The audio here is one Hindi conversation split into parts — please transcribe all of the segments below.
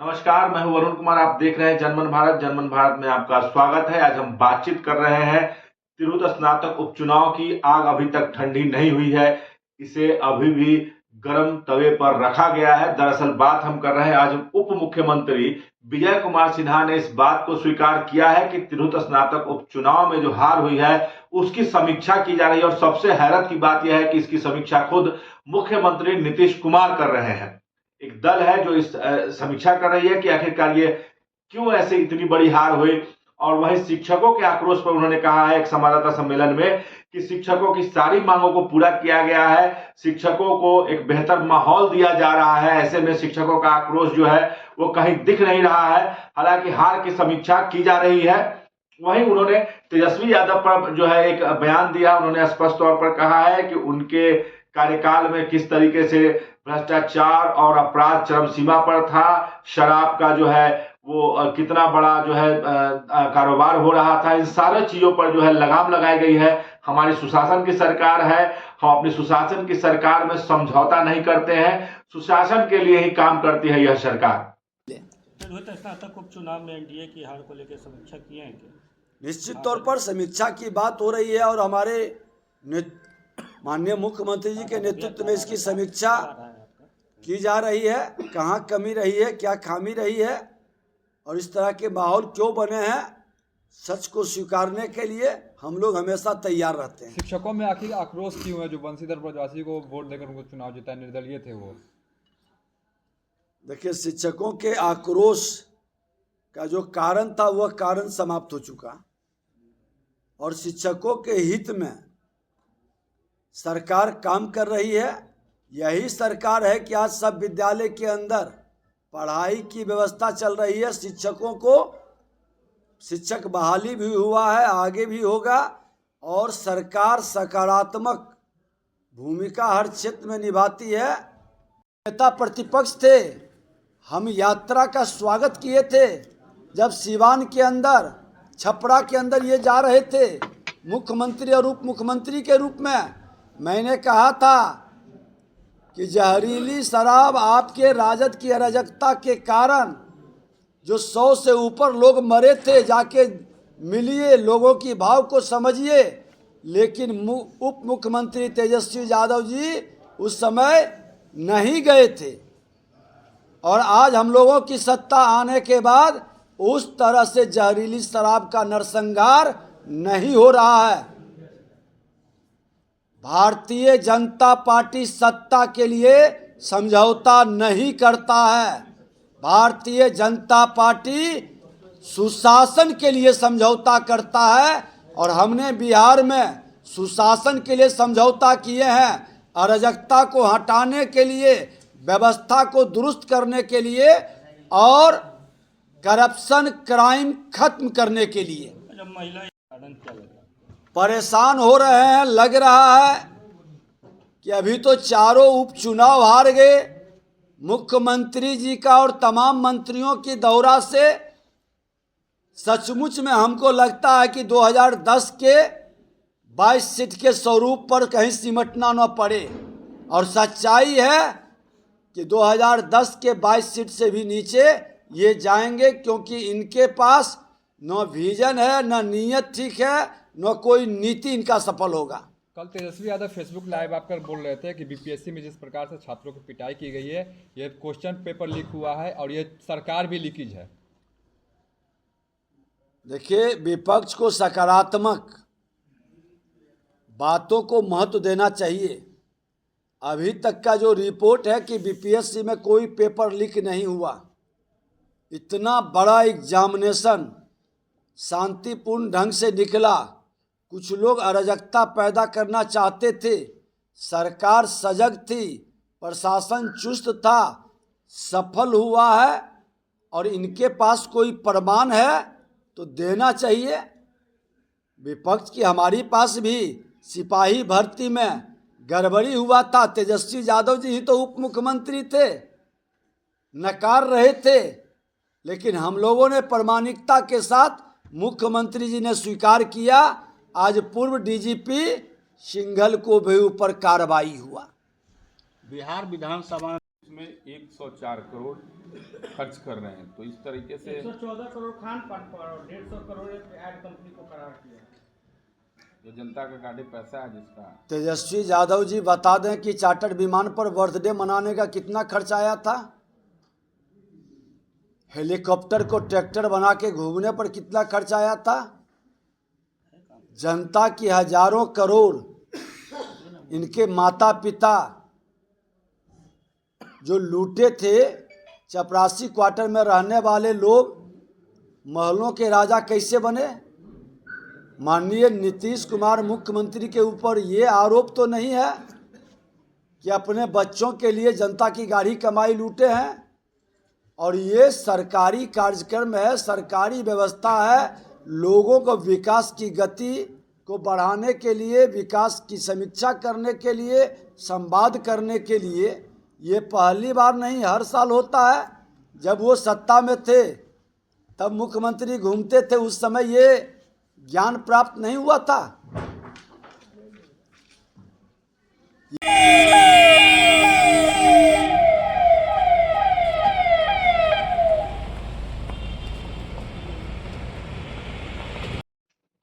नमस्कार, मैं हूं वरुण कुमार। आप देख रहे हैं जनमन भारत। जनमन भारत में आपका स्वागत है। आज हम बातचीत कर रहे हैं तिरहुत स्नातक उपचुनाव की। आग अभी तक ठंडी नहीं हुई है, इसे अभी भी गर्म तवे पर रखा गया है। दरअसल बात हम कर रहे हैं, आज उप मुख्यमंत्री विजय कुमार सिन्हा ने इस बात को स्वीकार किया है कि तिरहुत स्नातक उपचुनाव में जो हार हुई है उसकी समीक्षा की जा रही है। और सबसे हैरत की बात यह है कि इसकी समीक्षा खुद मुख्यमंत्री नीतीश कुमार कर रहे हैं। एक दल है जो इस समीक्षा कर रही है कि आखिरकार ये क्यों ऐसे इतनी बड़ी हार हुई। और वहीं शिक्षकों के आक्रोश पर उन्होंने कहा है एक संवाददाता सम्मेलन में कि शिक्षकों की सारी मांगों को पूरा किया गया है, शिक्षकों को एक बेहतर माहौल दिया जा रहा है। ऐसे में शिक्षकों का आक्रोश जो है वो कहीं दिख नहीं रहा है। हालांकि हार की समीक्षा की जा रही है। वहीं उन्होंने तेजस्वी यादव पर जो है एक बयान दिया। उन्होंने स्पष्ट तौर पर कहा है कि उनके कार्यकाल में किस तरीके से भ्रष्टाचार और अपराध चरम सीमा पर था, शराब का जो है वो कितना बड़ा जो है कारोबार हो रहा था। इन सारे चीजों पर जो है लगाम लगाई गई है। हमारी सुशासन की सरकार है, हम अपनी सुशासन की सरकार में समझौता नहीं करते हैं, सुशासन के लिए ही काम करती है यह सरकार। स्नातक उपचुनाव में एनडीए की हार को लेकर समीक्षा किए हैं क्या? निश्चित तौर पर समीक्षा की बात हो रही है और हमारे माननीय मुख्यमंत्री जी के नेतृत्व में इसकी समीक्षा की जा रही है। कहाँ कमी रही है, क्या खामी रही है और इस तरह के माहौल क्यों बने हैं, सच को स्वीकारने के लिए हम लोग हमेशा तैयार रहते हैं। शिक्षकों में आखिर आक्रोश क्यों है? जो बंसीधर ब्रजवासी को वोट देकर उनको चुनाव जिताए, निर्दलीय थे वो। देखिए, शिक्षकों के आक्रोश का जो कारण था वह कारण समाप्त हो चुका और शिक्षकों के हित में सरकार काम कर रही है। यही सरकार है कि आज सब विद्यालय के अंदर पढ़ाई की व्यवस्था चल रही है। शिक्षकों को शिक्षक बहाली भी हुआ है, आगे भी होगा और सरकार सकारात्मक भूमिका हर क्षेत्र में निभाती है। नेता प्रतिपक्ष थे, हम यात्रा का स्वागत किए थे। जब सीवान के अंदर, छपरा के अंदर ये जा रहे थे मुख्यमंत्री और उप मुख्यमंत्री के रूप में, मैंने कहा था कि जहरीली शराब आपके राजद की अराजकता के कारण जो 100 से ऊपर लोग मरे थे, जाके मिलिए, लोगों की भाव को समझिए। लेकिन उप मुख्यमंत्री तेजस्वी यादव जी उस समय नहीं गए थे और आज हम लोगों की सत्ता आने के बाद उस तरह से जहरीली शराब का नरसंहार नहीं हो रहा है। भारतीय जनता पार्टी सत्ता के लिए समझौता नहीं करता है। भारतीय जनता पार्टी सुशासन के लिए समझौता करता है और हमने बिहार में सुशासन के लिए समझौता किए हैं, अराजकता को हटाने के लिए, व्यवस्था को दुरुस्त करने के लिए और करप्शन क्राइम खत्म करने के लिए। परेशान हो रहे हैं, लग रहा है कि अभी तो चारों उपचुनाव हार गए। मुख्यमंत्री जी का और तमाम मंत्रियों की दौरा से सचमुच में हमको लगता है कि 2010 के 22 सीट के स्वरूप पर कहीं सिमटना न पड़े। और सच्चाई है कि 2010 के 22 सीट से भी नीचे ये जाएंगे, क्योंकि इनके पास न विजन है, न नीयत ठीक है, न कोई नीति इनका सफल होगा। कल तेजस्वी यादव फेसबुक लाइव आकर बोल रहे थे कि बीपीएससी में जिस प्रकार से छात्रों की पिटाई की गई है, ये क्वेश्चन पेपर लीक हुआ है और ये सरकार भी लीकेज है। देखिए, विपक्ष को सकारात्मक बातों को महत्व देना चाहिए। अभी तक का जो रिपोर्ट है कि बीपीएससी में कोई पेपर लीक नहीं हुआ। इतना बड़ा एग्जामिनेशन शांतिपूर्ण ढंग से निकला। कुछ लोग अराजकता पैदा करना चाहते थे, सरकार सजग थी, प्रशासन चुस्त था, सफल हुआ है। और इनके पास कोई प्रमाण है तो देना चाहिए। विपक्ष की हमारी पास भी सिपाही भर्ती में गड़बड़ी हुआ था। तेजस्वी यादव जी ही तो उप मुख्यमंत्री थे, नकार रहे थे, लेकिन हम लोगों ने प्रामाणिकता के साथ, मुख्यमंत्री जी ने स्वीकार किया। आज पूर्व डीजीपी सिंघल को भी ऊपर कार्रवाई हुआ। बिहार विधानसभा इसमें 104 करोड़ खर्च कर रहे हैं, तो इस तरीके से 114 करोड़ खान पान पर और 150 करोड़ एड कंपनी को करार किया। जो जनता का गाड़ी पैसा है जिसका। तेजस्वी यादव जी बता दें कि चार्टर्ड विमान पर बर्थडे मनाने का कितना खर्च आया था, हेलीकॉप्टर को ट्रैक्टर बना के घूमने पर कितना खर्च आया था, जनता की हजारों करोड़, इनके माता पिता जो लूटे थे, चपरासी क्वार्टर में रहने वाले लोग महलों के राजा कैसे बने। माननीय नीतीश कुमार मुख्यमंत्री के ऊपर ये आरोप तो नहीं है कि अपने बच्चों के लिए जनता की गाड़ी कमाई लूटे हैं, और ये सरकारी कार्यक्रम है, सरकारी व्यवस्था है, लोगों को विकास की गति को बढ़ाने के लिए, विकास की समीक्षा करने के लिए, संवाद करने के लिए। ये पहली बार नहीं, हर साल होता है। जब वो सत्ता में थे तब मुख्यमंत्री घूमते थे, उस समय ये ज्ञान प्राप्त नहीं हुआ था।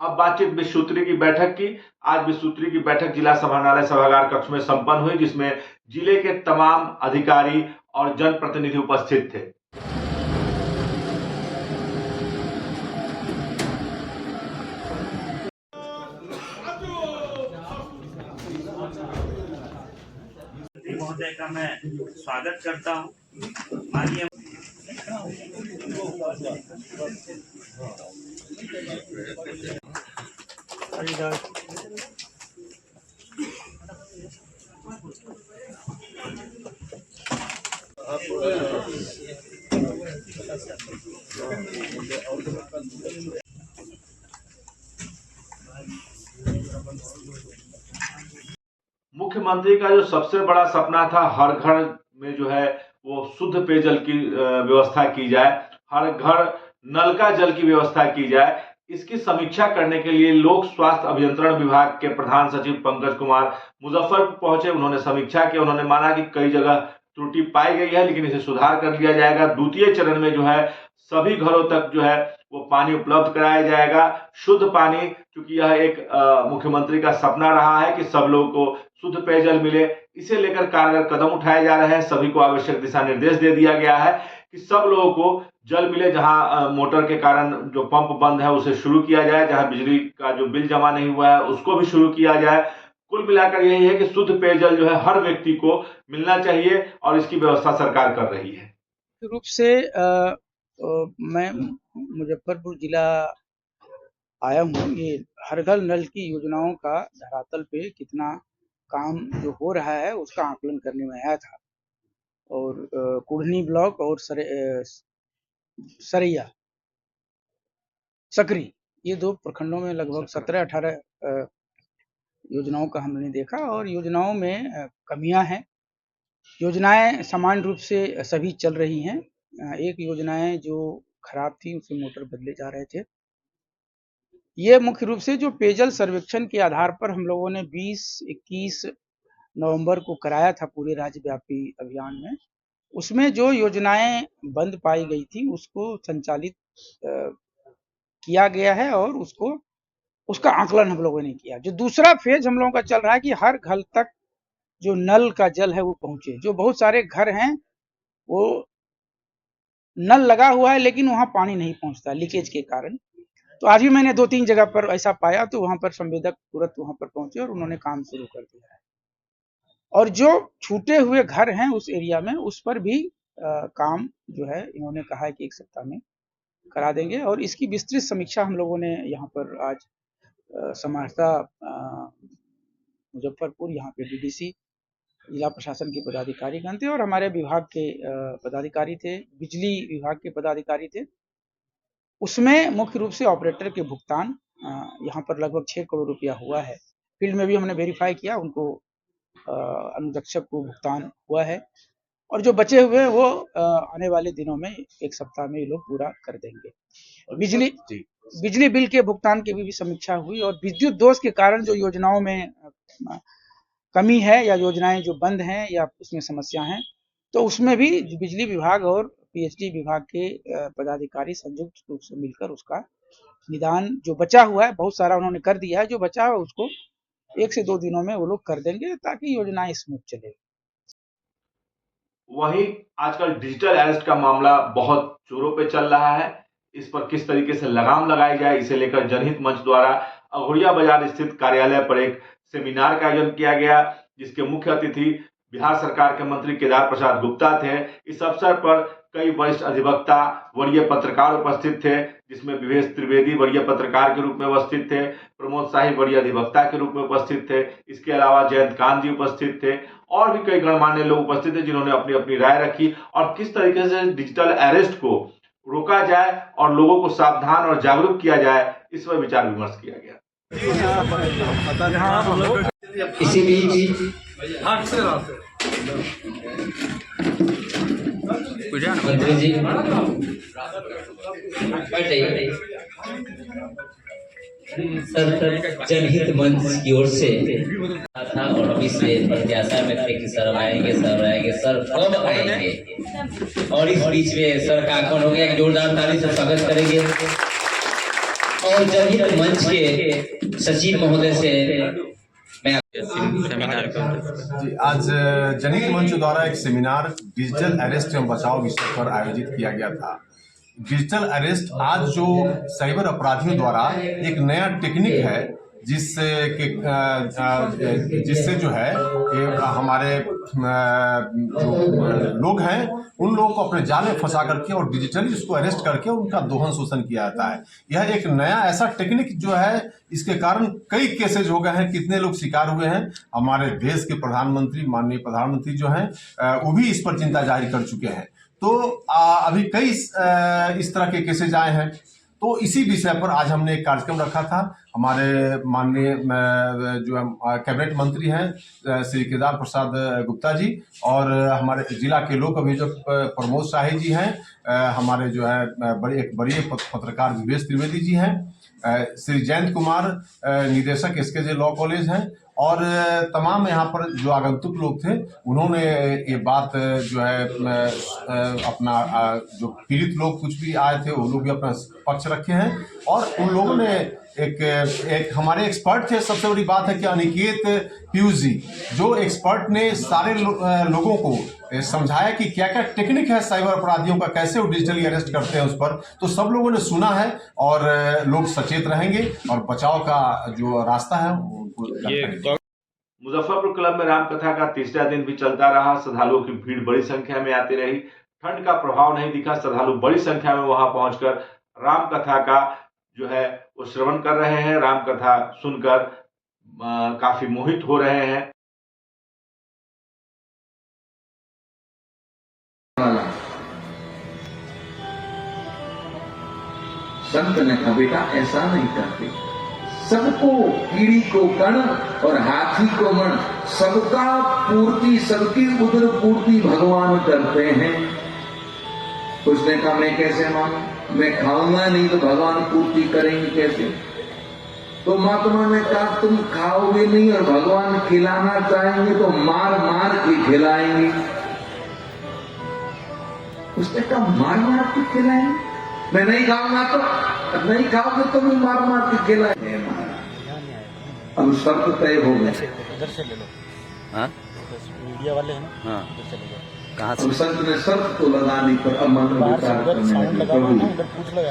अब बातचीत विश्वसूत्री की बैठक की। आज विश्वसूत्री की बैठक जिला समाहरणालय सभागार कक्ष में संपन्न हुई, जिसमें जिले के तमाम अधिकारी और जनप्रतिनिधि उपस्थित थे। महोदय का मैं स्वागत करता हूँ। माननीय मुख्यमंत्री का जो सबसे बड़ा सपना था, हर घर में जो है वो शुद्ध पेयजल की व्यवस्था की जाए, हर घर नल का जल की व्यवस्था की जाए। इसकी समीक्षा करने के लिए लोक स्वास्थ्य अभियंत्रण विभाग के प्रधान सचिव पंकज कुमार मुजफ्फरपुर पहुंचे। उन्होंने समीक्षा की, उन्होंने माना कि कई जगह त्रुटि पाई गई है, लेकिन इसे सुधार कर लिया जाएगा। द्वितीय चरण में जो है सभी घरों तक जो है वो पानी उपलब्ध कराया जाएगा, शुद्ध पानी, क्योंकि यह एक मुख्यमंत्री का सपना रहा है कि सब लोगों को शुद्ध पेयजल मिले। इसे लेकर कारगर कदम उठाए जा रहे हैं। सभी को आवश्यक दिशा निर्देश दे दिया गया है कि सब लोगों को जल मिले। जहां मोटर के कारण जो पंप बंद है उसे शुरू किया जाए, जहां बिजली का जो बिल जमा नहीं हुआ है उसको भी शुरू किया जाए। कुल मिलाकर यही है कि शुद्ध पेयजल जो है हर व्यक्ति को मिलना चाहिए, और इसकी व्यवस्था सरकार कर रही है। रूप से मैं मुजफ्फरपुर जिला आया हूँ। ये हर घर नल की योजनाओं का धरातल पे कितना काम जो हो रहा है उसका आकलन करने में आया था। और कुढ़नी ब्लॉक और सरैया सकरी, ये दो प्रखंडों में लगभग 17-18 योजनाओं का हमने देखा, और योजनाओं में कमियां हैं। योजनाएं सामान्य रूप से सभी चल रही हैं। एक योजनाएं जो खराब थी उसे मोटर बदले जा रहे थे। ये मुख्य रूप से जो पेयजल सर्वेक्षण के आधार पर हम लोगों ने 20-21 नवंबर को कराया था पूरे राज्यव्यापी अभियान में, उसमें जो योजनाएं बंद पाई गई थी उसको संचालित किया गया है, और उसका आकलन हम लोगों ने किया। जो दूसरा फेज हम लोगों का चल रहा है कि हर घर तक जो नल का जल है वो पहुंचे। जो बहुत सारे घर हैं वो नल लगा हुआ है लेकिन वहां पानी नहीं पहुंचता लीकेज के कारण। तो आज भी मैंने 2-3 जगह पर ऐसा पाया, तो वहां पर संवेदक तुरंत वहां पर पहुंचे और उन्होंने काम शुरू कर दिया है। और जो छूटे हुए घर हैं उस एरिया में, उस पर भी काम जो है इन्होंने कहा है कि 1 सप्ताह में करा देंगे। और इसकी विस्तृत समीक्षा हम लोगों ने यहाँ पर आज समाहर्ता मुजफ्फरपुर, यहाँ पे डीडीसी, जिला प्रशासन के पदाधिकारी गण थे और हमारे विभाग के पदाधिकारी थे, बिजली विभाग के पदाधिकारी थे। उसमें मुख्य रूप से ऑपरेटर के भुगतान यहाँ पर लगभग 6 करोड़ रुपया हुआ है। फील्ड में भी हमने वेरीफाई किया, उनको अनुरक्षक को भुगतान हुआ है, और जो बचे हुए वो आने वाले दिनों में 1 सप्ताह में ये लोग पूरा कर देंगे। बिजली बिल के भुगतान की भी समीक्षा हुई, और विद्युत दोष के कारण जो योजनाओं में कमी है या योजनाएं जो बंद हैं या उसमें समस्या हैं, तो उसमें भी बिजली विभाग और पीएचडी विभाग के पदाधिकारी संयुक्त रूप से मिलकर उसका निदान जो बचा हुआ है, बहुत सारा उन्होंने कर दिया है, जो बचा हुआ उसको 1 से 2 दिनों में वो लोग कर देंगे ताकि योजनाएं स्मूथ चले। वहीं आजकल डिजिटल अरेस्ट का मामला बहुत जोरों पे चल रहा है। इस पर किस तरीके से लगाम लगाई जाए, इसे लेकर जनहित मंच द्वारा अघोरिया बाजार स्थित कार्यालय पर एक सेमिनार का आयोजन किया गया, जिसके मुख्य अतिथि बिहार सरकार के मंत्री केदार प्रसाद गुप्ता थे। इस अवसर पर कई वरिष्ठ अधिवक्ता, वरीय पत्रकार उपस्थित थे, जिसमें विवेश त्रिवेदी वरीय पत्रकार के रूप में उपस्थित थे, प्रमोद शाही वरीय अधिवक्ता के रूप में उपस्थित थे। इसके अलावा जयंत कांत जी उपस्थित थे और भी कई गणमान्य लोग उपस्थित थे, जिन्होंने अपनी अपनी राय रखी और किस तरीके से डिजिटल अरेस्ट को रोका जाए और लोगों को सावधान और जागरूक किया जाए, इस पर विचार विमर्श किया गया। इसी बीच मंत्री जी सर, जनहित मंच की ओर से था और अभी से प्रत्याशा में थे कि सर आएंगे, सर कब आएंगे, और इस बीच में सर का आगमन हो गया। एक जोरदार ताली से स्वागत करेंगे। और जनहित मंच के सचिव महोदय से मैं जी, आज जनहित मंच द्वारा एक सेमिनार डिजिटल अरेस्ट एवं बचाव विषय पर आयोजित किया गया था। डिजिटल अरेस्ट आज जो साइबर अपराधियों द्वारा एक नया टेक्निक है, जिससे जो है कि हमारे जो लोग हैं उन लोगों को अपने जाल में फंसा करके और डिजिटली उसको अरेस्ट करके उनका दोहन शोषण किया जाता है। यह एक नया ऐसा टेक्निक जो है, इसके कारण कई केसेज हो गए हैं, कितने लोग शिकार हुए हैं। हमारे देश के प्रधानमंत्री, माननीय प्रधानमंत्री जो हैं वो भी इस पर चिंता जाहिर कर चुके हैं। तो अभी कई इस तरह के केसेज आए हैं। तो इसी विषय पर आज हमने एक कार्यक्रम रखा था। हमारे माननीय जो कैबिनेट मंत्री हैं श्री केदार प्रसाद गुप्ता जी, और हमारे जिला के लोक अभियोजक प्रमोद शाही जी हैं, हमारे जो है एक बड़े पत्रकार विवेश त्रिवेदी जी हैं, श्री जयंत कुमार निदेशक एसकेजे लॉ कॉलेज हैं, और तमाम यहाँ पर जो आगंतुक लोग थे उन्होंने ये बात जो है अपना जो पीड़ित लोग कुछ भी आए थे वो लोग भी अपना पक्ष रखे हैं। और उन लोगों ने एक हमारे एक्सपर्ट थे। सबसे बड़ी बात है कि अनिकेत पीयूष जी, जो एक्सपर्ट ने सारे लोगों को समझाया कि क्या क्या टेक्निक है साइबर अपराधियों का, कैसे वो डिजिटली अरेस्ट करते हैं उस पर, तो सब लोगों ने सुना है और लोग सचेत रहेंगे और बचाव का जो रास्ता है उनको। मुजफ्फरपुर क्लब में रामकथा का तीसरा दिन भी चलता रहा। श्रद्धालुओं की भीड़ बड़ी संख्या में आती रही। ठंड का प्रभाव नहीं दिखा। श्रद्धालु बड़ी संख्या में वहां पहुंचकर रामकथा का जो है वो श्रवण कर रहे हैं। रामकथा सुनकर काफी मोहित हो रहे हैं। संत ने कहा बेटा ऐसा नहीं करते, सबको कीड़ी को कण और हाथी को मण, सबका पूर्ति, सबकी उदर पूर्ति भगवान करते हैं। उसने कहा मैं कैसे मानूं, मैं खाऊंगा नहीं तो भगवान पूर्ति करेंगे कैसे। तो महात्मा ने कहा तुम खाओगे नहीं और भगवान खिलाना चाहेंगे तो मार मार के खिलाएंगे। उसने कहा मार मार के खिलाएंगे, मैं नहीं खाऊंगा तो नहीं खाओगे तो मैं मार मार के खिलाएंगे। अब शर्त तय हो गए। मीडिया वाले हैं ना, कहाँ से? संत ने शर्त तो लगा दी पर अमन विचार करने लगे, प्रभु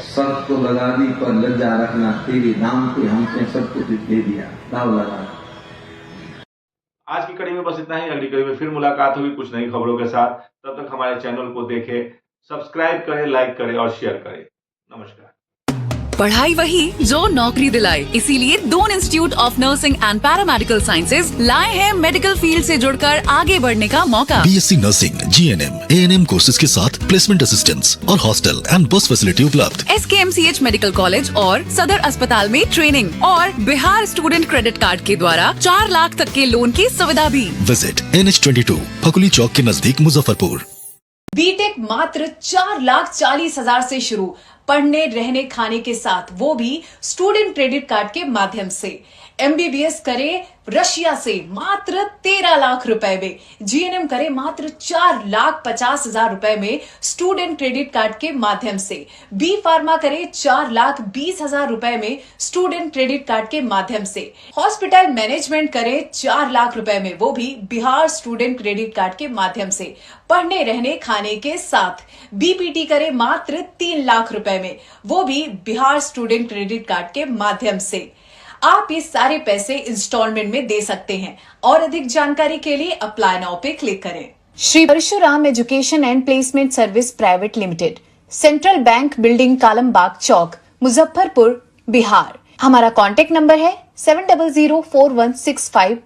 शर्त तो लगा दी पर लज्जा रखना, तेरे नाम पे हमने सब कुछ दे दिया, दाव लगा। आज की कड़ी में बस इतना ही। अगली कड़ी में फिर मुलाकात होगी कुछ नई खबरों के साथ। तब तक हमारे चैनल को देखें, सब्सक्राइब करें, लाइक करें और शेयर करें। नमस्कार। पढ़ाई वही जो नौकरी दिलाए, इसीलिए Doon institute of nursing and paramedical sciences लाए हैं मेडिकल फील्ड से जुड़कर आगे बढ़ने का मौका। BSc nursing, GNM, ANM courses के साथ प्लेसमेंट असिस्टेंस और हॉस्टल एंड बस फैसिलिटी उपलब्ध। SKMCH मेडिकल कॉलेज और सदर अस्पताल में ट्रेनिंग और बिहार स्टूडेंट क्रेडिट कार्ड के द्वारा 4 लाख तक के लोन की सुविधा भी। विजिट NH22 फकुली चौक के नजदीक मुजफ्फरपुर। बीटेक मात्र 4,40,000 से शुरू, पढ़ने रहने खाने के साथ, वो भी स्टूडेंट क्रेडिट कार्ड के माध्यम से। MBBS करे रशिया से मात्र 13 लाख रुपए में, GNM करे मात्र 4,50,000 रुपए में स्टूडेंट क्रेडिट कार्ड के माध्यम से, B फार्मा करे 4,20,000 रुपए में स्टूडेंट क्रेडिट कार्ड के माध्यम से, हॉस्पिटल मैनेजमेंट करे 4 लाख रुपए में, वो भी बिहार स्टूडेंट क्रेडिट कार्ड के माध्यम से, पढ़ने रहने खाने के साथ। BPT करे मात्र 3 लाख रुपए में, वो भी बिहार स्टूडेंट क्रेडिट कार्ड के माध्यम से। आप ये सारे पैसे इंस्टॉलमेंट में दे सकते हैं और अधिक जानकारी के लिए अप्लाई नाउ पे क्लिक करें। Shri Parshuram education and placement service private limited, central bank building, Kalambagh Chowk, Muzaffarpur, Bihar. हमारा कॉन्टेक्ट नंबर है 7004165687।